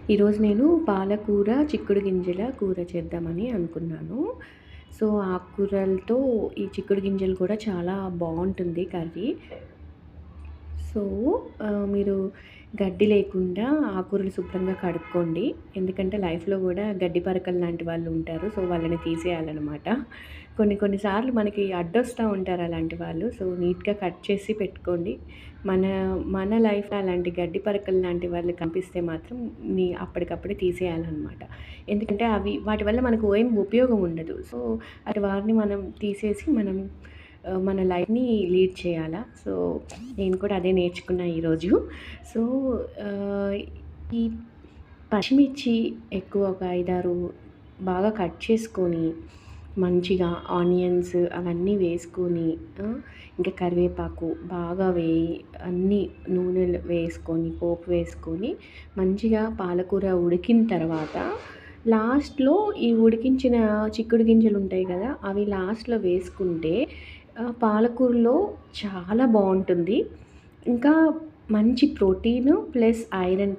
ఈరోజు నేను పాలకూర, చిక్కుడు గింజల కూర చేద్దామని అనుకున్నాను. సో, ఆకుకూరలతో ఈ చిక్కుడు గింజలు కూడా చాలా బావుంటుంది కర్రీ. సో, మీరు గడ్డి లేకుండా ఆకుకూరలు శుభ్రంగా కడుక్కోండి. ఎందుకంటే లైఫ్‌లో గూడా గడ్డి పరకలు లాంటి వాళ్ళు ఉంటారు. సో, వాళ్ళని తీసేయాలనమాట. కొన్ని కొన్ని సార్లు మనకి అడ్డొస్తా ఉంటారు అలాంటి వాళ్ళు. సో, నీట్‌గా కట్ చేసి పెట్టుకోండి. మన మన లైఫ్‌లో అలాంటి గడ్డి పరకలు లాంటి వాళ్ళు కనిపిస్తే మాత్రం అప్పటికప్పుడే తీసేయాలనమాట. ఎందుకంటే వాటి వల్ల మనకు ఏం ఉపయోగం ఉండదు. సో, అటు వారిని మనం తీసేసి మన లైఫ్‌ని లీడ్ చేయాలా. సో, నేను కూడా అదే నేర్చుకున్నా ఈరోజు. సో, ఆహ్, ఈ పచ్చిమిర్చి ఎక్కువ ఒక 5, 6 బాగా కట్ చేసుకొని, మంచిగా ఆనియన్స్ అవన్నీ వేసుకొని, ఇంకా కరివేపాకు బాగా అన్నీ నూనెలో వేసుకొని, పోపు వేసుకొని, మంచిగా పాలకూర ఉడికిన తర్వాత లాస్ట్‌లో ఈ ఉడికించిన చిక్కుడు గింజలుంటాయి కదా! అవి లాస్ట్‌లో వేసుకుంటే పాలకూరలో చాలా బావుంటుంది. ఇంకా మంచి ప్రోటీను ప్లస్ ఐరన్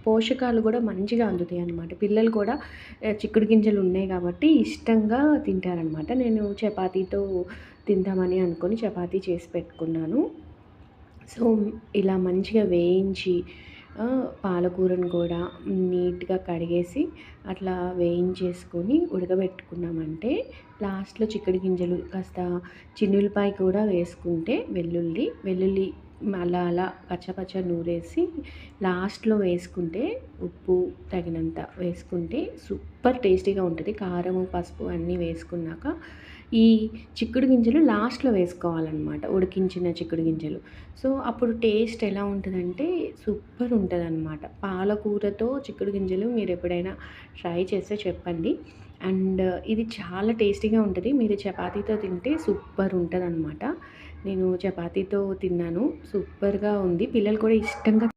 పోషకాలు గూడా మంచిగా అందుతాయనమాట. పిల్లలు కూడా చిక్కుడు గింజలు ఉన్నాయి గాబట్టి ఇష్టంగా తింటారనమాట. నేను చపాతీతో తిందామని అనుకోని చపాతీ చేసి పెట్టుకున్నాను. సో, ఇలా మంచిగా వేయించి పాలకూరను కూడా నీట్‌గా కడిగేసి అట్లా వేయించేసుకొని ఉడకబెట్టుకున్నామంటే లాస్ట్‌లో చిక్కుడు గింజలు కాస్త చిన్నుల్లిపాయ కూడా వేసుకుంటే వెల్లుల్లి అలా అలా కచ్చపచ్చ నూరేసి లాస్ట్‌లో వేసుకుంటే ఉప్పు తగినంత వేసుకుంటే సూపర్ టేస్టీగా ఉంటది. కారము, పసుపు అన్నీ వేసుకున్నాక ఈ చిక్కుడు గింజలు లాస్ట్‌లో వేసుకోవాలనమాట. ఉడికించిన చిక్కుడు గింజలు. సో, అప్పుడు టేస్ట్ ఎలా ఉంటదంటే సూపర్ ఉంటదనమాట. పాలకూరతో చిక్కుడు గింజలు మీరెప్పుడైనా ట్రై చేస్తే చెప్పండి. అండ్ ఇది చాలా టేస్టీగా ఉంటది. మీరు చపాతీతో తింటే సూపర్ ఉంటదనమాట. నేను చపాతీతో తిన్నాను. సూపర్‌గా ఉంది. పిల్లలు కూడా ఇష్టంగా